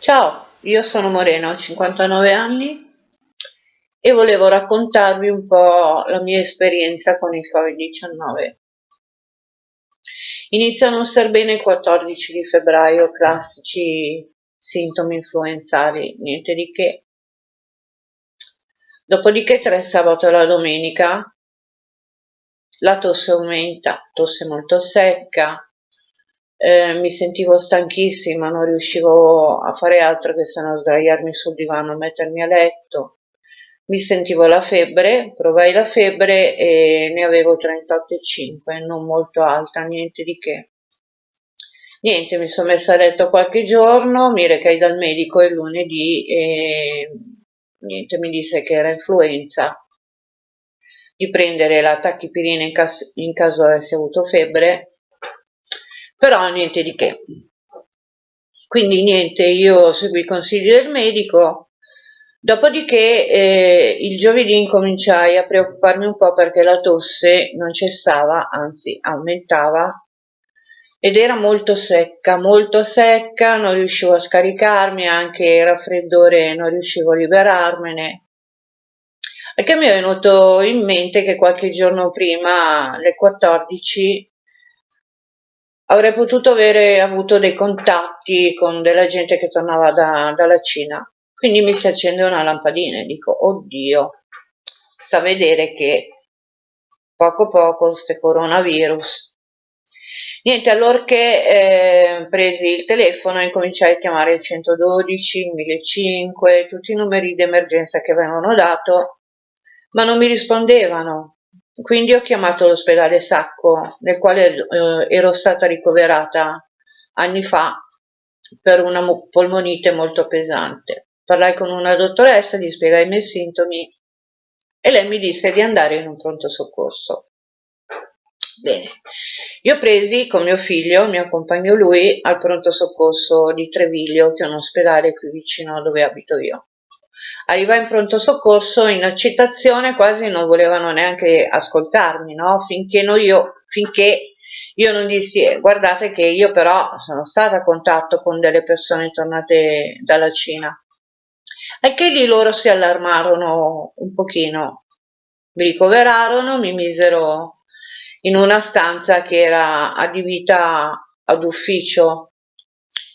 Ciao, io sono Morena, ho 59 anni e volevo raccontarvi un po' la mia esperienza con il Covid-19. Inizio a non star bene il 14 di febbraio, classici sintomi influenzali, niente di che. Dopodiché tra il sabato e la domenica la tosse aumenta, tosse molto secca, mi sentivo stanchissima, non riuscivo a fare altro che se non sdraiarmi sul divano e mettermi a letto. Mi sentivo la febbre, provai la febbre e ne avevo 38,5, non molto alta, niente di che. Niente, mi sono messa a letto qualche giorno, mi recai dal medico il lunedì e niente, mi disse che era influenza, di prendere la tachipirina in caso avessi avuto febbre, però niente di che. Quindi niente, io seguì i consigli del medico, dopodiché il giovedì incominciai a preoccuparmi un po' perché la tosse non cessava, anzi aumentava ed era molto secca, non riuscivo a scaricarmi, anche il raffreddore non riuscivo a liberarmene. E che mi è venuto in mente che qualche giorno prima, alle 14, avrei potuto avere avuto dei contatti con della gente che tornava dalla Cina. Quindi mi si accende una lampadina e dico, oddio, sta a vedere che poco questo coronavirus. Niente, allorché presi il telefono e incominciai a chiamare il 112, il 1500, tutti i numeri di emergenza che avevano dato, ma non mi rispondevano. Quindi ho chiamato l'ospedale Sacco, nel quale ero stata ricoverata anni fa per una polmonite molto pesante. Parlai con una dottoressa, gli spiegai i miei sintomi e lei mi disse di andare in un pronto soccorso. Bene, io presi con mio figlio, mi accompagnò lui al pronto soccorso di Treviglio, che è un ospedale qui vicino a dove abito io. Arrivai in pronto soccorso in accettazione, quasi non volevano neanche ascoltarmi, no? Finché io non dissi, guardate che io però sono stata a contatto con delle persone tornate dalla Cina. Al che lì loro si allarmarono un pochino, mi ricoverarono, mi misero in una stanza che era adibita ad ufficio,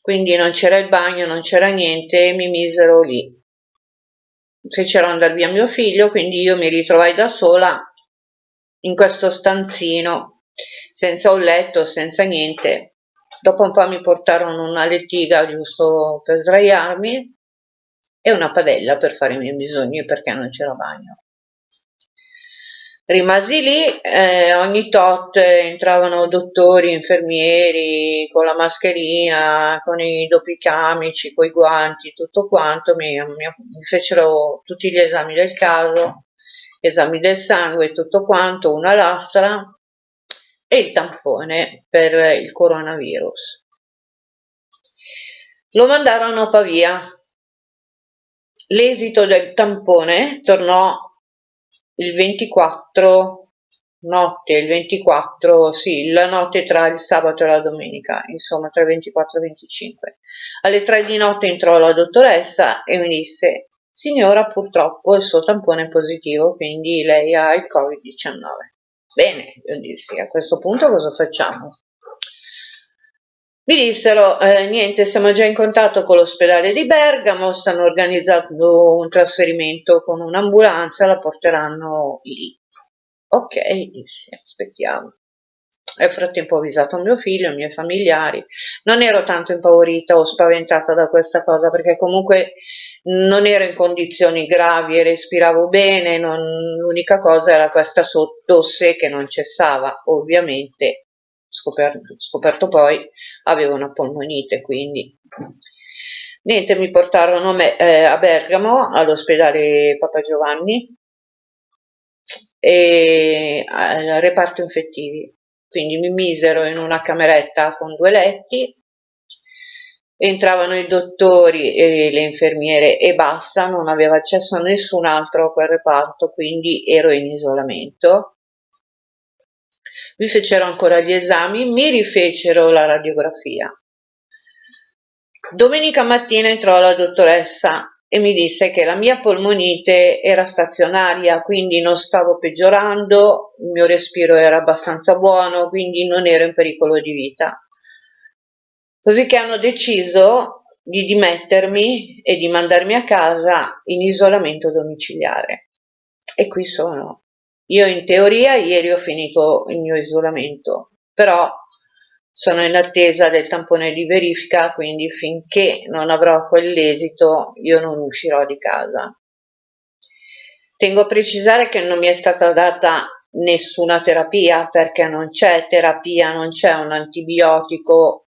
quindi non c'era il bagno, non c'era niente, e mi misero lì. Fecero andare via mio figlio, quindi io mi ritrovai da sola in questo stanzino, senza un letto, senza niente. Dopo un po' mi portarono una lettiga giusto per sdraiarmi e una padella per fare i miei bisogni perché non c'era bagno. Rimasi lì, ogni tot entravano dottori, infermieri con la mascherina, con i doppi camici, coi guanti, tutto quanto, mi fecero tutti gli esami del caso, esami del sangue, tutto quanto, una lastra e il tampone per il coronavirus. Lo mandarono a Pavia. L'esito del tampone tornò il 24 notte, il 24, sì, la notte tra il sabato e la domenica, insomma tra il 24 e il 25. Alle 3 di notte entrò la dottoressa e mi disse, signora, purtroppo il suo tampone è positivo, quindi lei ha il Covid-19. Bene, io dissi, a questo punto cosa facciamo? Mi dissero, niente, siamo già in contatto con l'ospedale di Bergamo, stanno organizzando un trasferimento con un'ambulanza, la porteranno lì. Ok, dissi, aspettiamo. Nel frattempo ho avvisato mio figlio, i miei familiari. Non ero tanto impaurita o spaventata da questa cosa perché comunque non ero in condizioni gravi e respiravo bene, l'unica cosa era questa tosse che non cessava. Ovviamente, scoperto poi, avevo una polmonite, quindi niente, mi portarono a Bergamo all'ospedale Papa Giovanni e al reparto infettivi. Quindi mi misero in una cameretta con due letti, entravano i dottori e le infermiere e basta, non aveva accesso a nessun altro a quel reparto, quindi ero in isolamento. Mi fecero ancora gli esami, mi rifecero la radiografia. Domenica mattina entrò la dottoressa e mi disse che la mia polmonite era stazionaria, quindi non stavo peggiorando, il mio respiro era abbastanza buono, quindi non ero in pericolo di vita. Così che hanno deciso di dimettermi e di mandarmi a casa in isolamento domiciliare. E qui sono. Io in teoria ieri ho finito il mio isolamento, però sono in attesa del tampone di verifica, quindi finché non avrò quell'esito io non uscirò di casa. Tengo a precisare che non mi è stata data nessuna terapia perché non c'è terapia, non c'è un antibiotico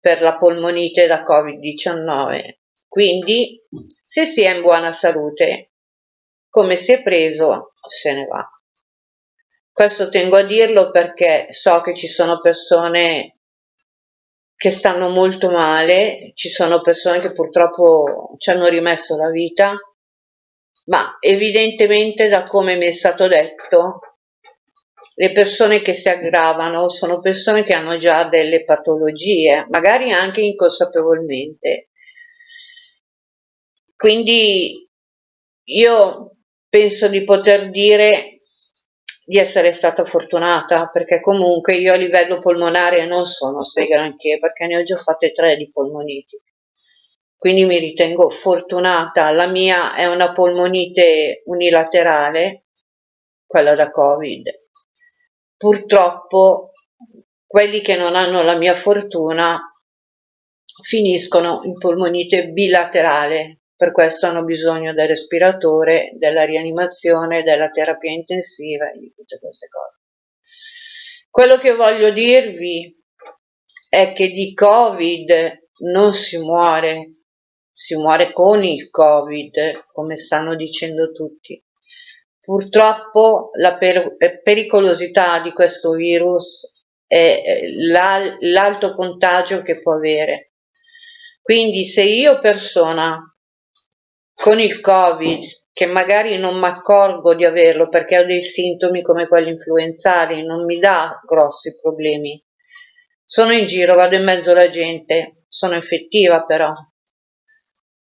per la polmonite da Covid-19. Quindi, se si è in buona salute, come si è preso, se ne va. Questo tengo a dirlo perché so che ci sono persone che stanno molto male, ci sono persone che purtroppo ci hanno rimesso la vita, ma evidentemente da come mi è stato detto, le persone che si aggravano sono persone che hanno già delle patologie, magari anche inconsapevolmente. Quindi io penso di poter dire di essere stata fortunata, perché comunque io a livello polmonare non sono sei granché, perché ne ho già fatte 3 di polmoniti. Quindi mi ritengo fortunata. La mia è una polmonite unilaterale, quella da Covid. Purtroppo quelli che non hanno la mia fortuna finiscono in polmonite bilaterale, per questo hanno bisogno del respiratore, della rianimazione, della terapia intensiva e di tutte queste cose. Quello che voglio dirvi è che di Covid non si muore con il Covid, come stanno dicendo tutti. Purtroppo la pericolosità di questo virus è l'alto contagio che può avere. Quindi se io persona con il Covid, che magari non mi accorgo di averlo perché ho dei sintomi come quelli influenzali, non mi dà grossi problemi. Sono in giro, vado in mezzo alla gente, sono infettiva però.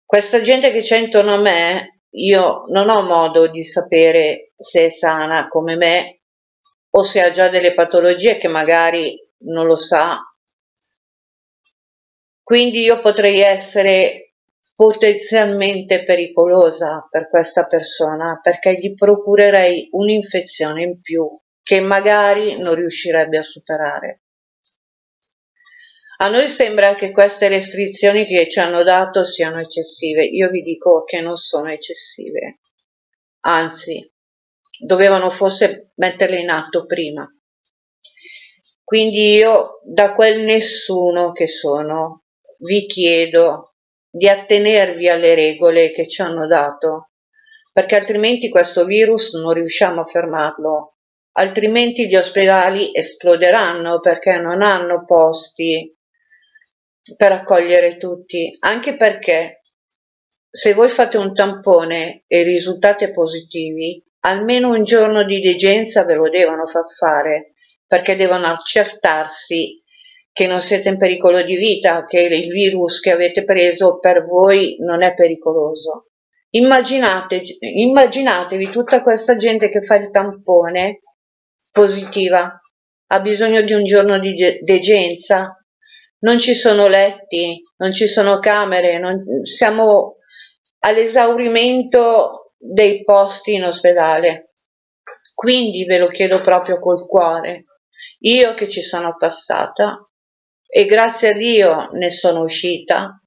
Questa gente che c'è intorno a me, io non ho modo di sapere se è sana come me o se ha già delle patologie che magari non lo sa. Quindi io potrei essere potenzialmente pericolosa per questa persona perché gli procurerei un'infezione in più che magari non riuscirebbe a superare. A noi sembra che queste restrizioni che ci hanno dato siano eccessive. Io vi dico che non sono eccessive, anzi, dovevano forse metterle in atto prima. Quindi io, da quel nessuno che sono, vi chiedo di attenervi alle regole che ci hanno dato, perché altrimenti questo virus non riusciamo a fermarlo, altrimenti gli ospedali esploderanno perché non hanno posti per accogliere tutti, anche perché se voi fate un tampone e risultate positivi, almeno un giorno di degenza ve lo devono far fare, perché devono accertarsi che non siete in pericolo di vita, che il virus che avete preso per voi non è pericoloso. Immaginatevi tutta questa gente che fa il tampone positiva, ha bisogno di un giorno di degenza, non ci sono letti, non ci sono camere, siamo all'esaurimento dei posti in ospedale. Quindi ve lo chiedo proprio col cuore. Io che ci sono passata e grazie a Dio ne sono uscita.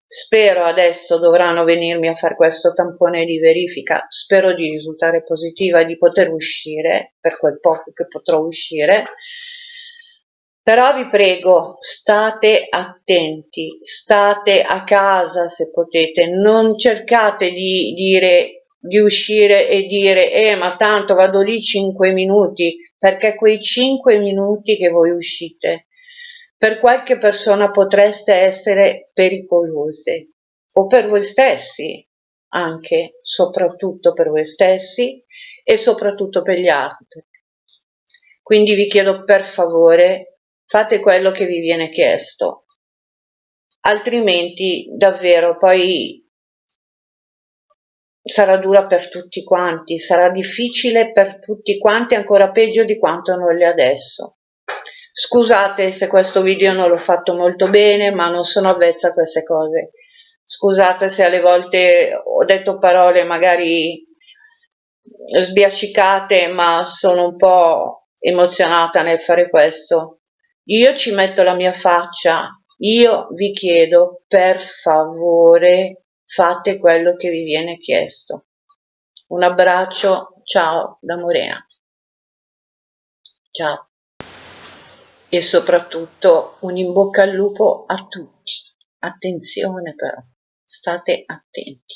Spero adesso dovranno venirmi a fare questo tampone di verifica, spero di risultare positiva e di poter uscire, per quel poco che potrò uscire. Però vi prego, state attenti, state a casa se potete, non cercate di dire di uscire e dire ma tanto vado lì 5 minuti, perché quei 5 minuti che voi uscite per qualche persona potreste essere pericolose o per voi stessi, anche, soprattutto per voi stessi e soprattutto per gli altri. Quindi vi chiedo per favore, fate quello che vi viene chiesto. altrimenti davvero poi sarà dura per tutti quanti, sarà difficile per tutti quanti, ancora peggio di quanto non è adesso. Scusate se questo video non l'ho fatto molto bene, ma non sono avvezza a queste cose. Scusate se alle volte ho detto parole magari sbiascicate, ma sono un po' emozionata nel fare questo. Io ci metto la mia faccia, io vi chiedo per favore fate quello che vi viene chiesto. Un abbraccio, ciao da Morena. Ciao. E soprattutto un in bocca al lupo a tutti. Attenzione però, state attenti.